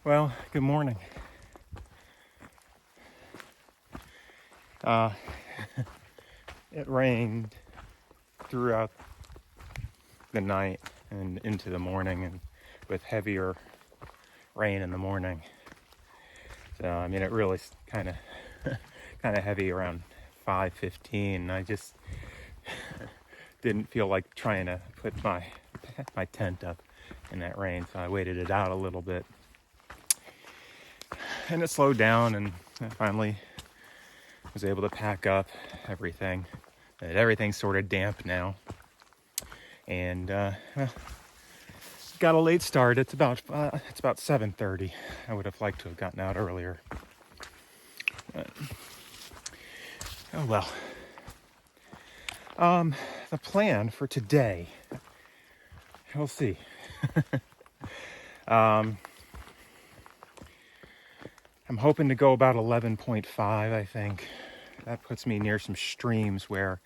Well, good morning. Uh, it rained throughout the night and into the morning, and with heavier rain in the morning. So I mean, it really kind of kind of heavy around 5:15. I just didn't feel like trying to put my tent up in that rain, so I waited it out a little bit, and it slowed down, and I finally was able to pack up everything. And everything's sort of damp now, and got a late start. It's about 7:30. I would have liked to have gotten out earlier. Oh well. The plan for today, we'll see. I'm hoping to go about 11.5, I think. That puts me near some streams where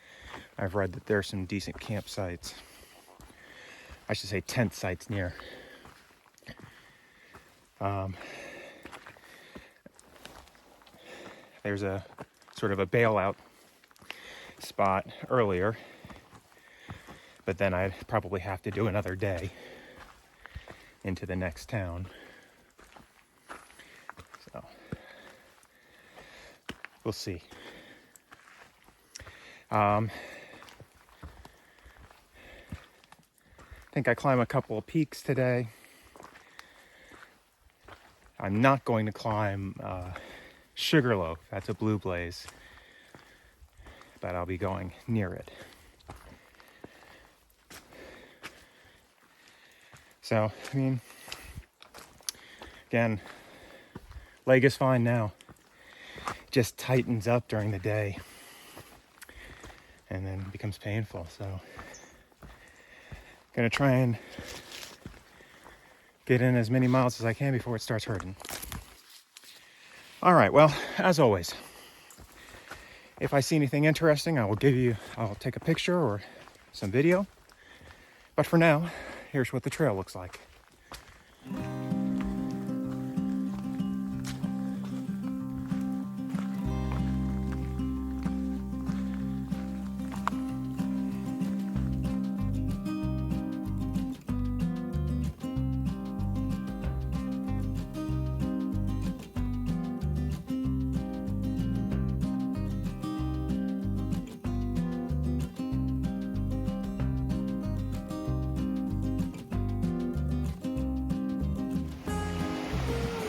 I've read that there's some decent campsites. I should say tent sites near. There's a sort of a bailout spot earlier, but then I'd probably have to do another day into the next town. So we'll see. I think I climb a couple of peaks today. I'm not going to climb Sugarloaf. That's a blue blaze, but I'll be going near it. So, I mean, again, leg is fine now. Just tightens up during the day and then becomes painful. So, gonna try and get in as many miles as I can before it starts hurting. All right, well, as always, if I see anything interesting, I'll take a picture or some video. But for now, here's what the trail looks like.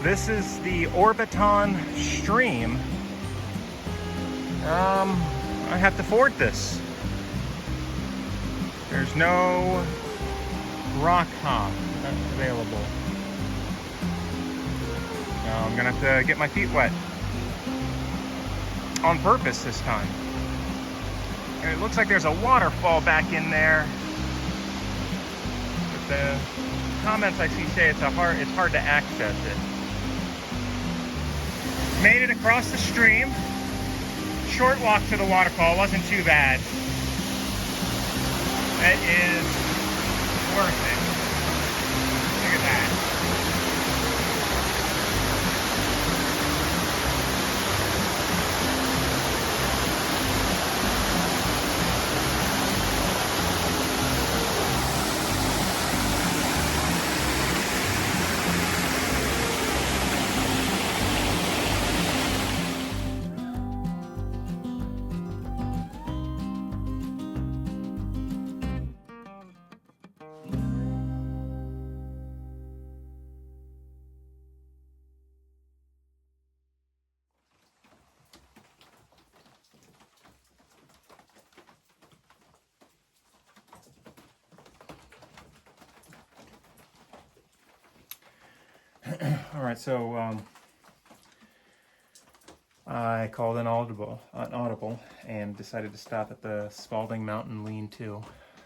This is the Orbiton stream. I have to ford this. There's no rock hop available. So I'm gonna have to get my feet wet. On purpose this time. And it looks like there's a waterfall back in there. But the comments I see say it's hard to access it. Made it across the stream. Short walk to the waterfall, wasn't too bad. It is worth it. Look at that. All right, so I called an audible, and decided to stop at the Spaulding Mountain Lean-To.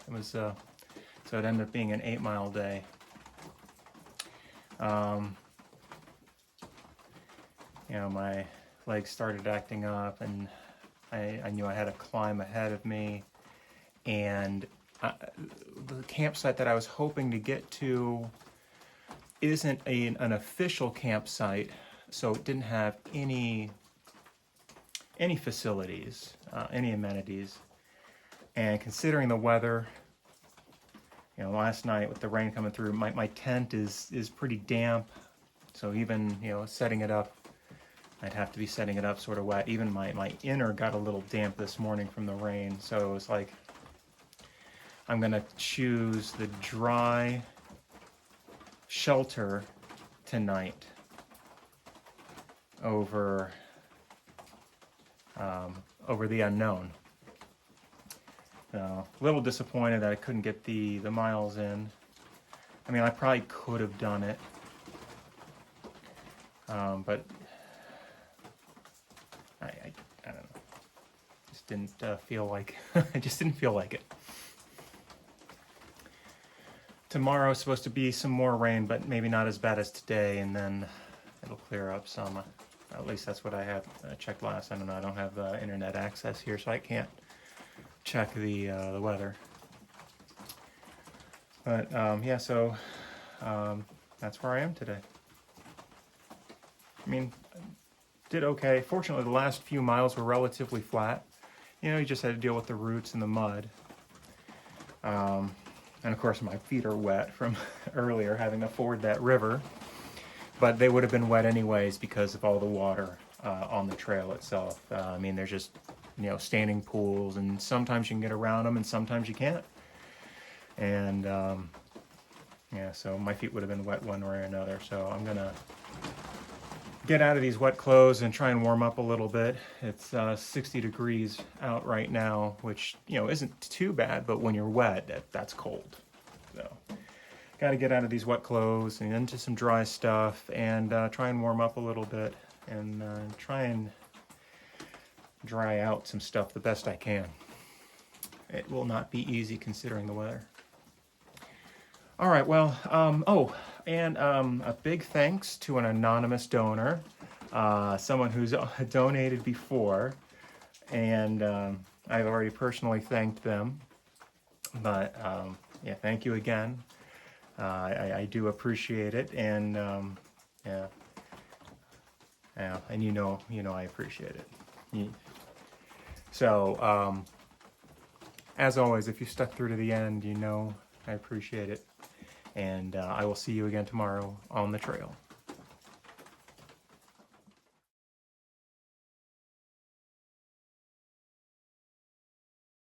It was so it ended up being an 8-mile day. My legs started acting up, and I knew I had a climb ahead of me, and the campsite that I was hoping to get to isn't an official campsite, so it didn't have any facilities, any amenities. And considering the weather, last night with the rain coming through, my tent is pretty damp. So even, setting it up, I'd have to be setting it up sort of wet. Even my inner got a little damp this morning from the rain. So it was like, I'm gonna choose the dry shelter tonight over the unknown. A little disappointed that I couldn't get the miles in. I mean, I probably could have done it, but I don't know. Just didn't feel like I just didn't feel like it. Tomorrow is supposed to be some more rain, but maybe not as bad as today, and then it'll clear up some. At least that's what I had checked last. I don't know. I don't have internet access here, so I can't check the weather. But yeah, so that's where I am today. I mean, did okay. Fortunately, the last few miles were relatively flat. You just had to deal with the roots and the mud. And of course, my feet are wet from earlier having to ford that river. But they would have been wet anyways because of all the water on the trail itself. I mean, there's just, standing pools, and sometimes you can get around them and sometimes you can't. And yeah, so my feet would have been wet one way or another. So I'm going to get out of these wet clothes and try and warm up a little bit. It's 60 degrees out right now, which, isn't too bad, but when you're wet, that's cold. So got to get out of these wet clothes and into some dry stuff and try and warm up a little bit and try and dry out some stuff the best I can. It will not be easy considering the weather. All right, well, a big thanks to an anonymous donor, someone who's donated before, and I've already personally thanked them. But yeah, thank you again. I do appreciate it, and yeah, and I appreciate it. So, as always, if you stuck through to the end, I appreciate it. And I will see you again tomorrow on the trail.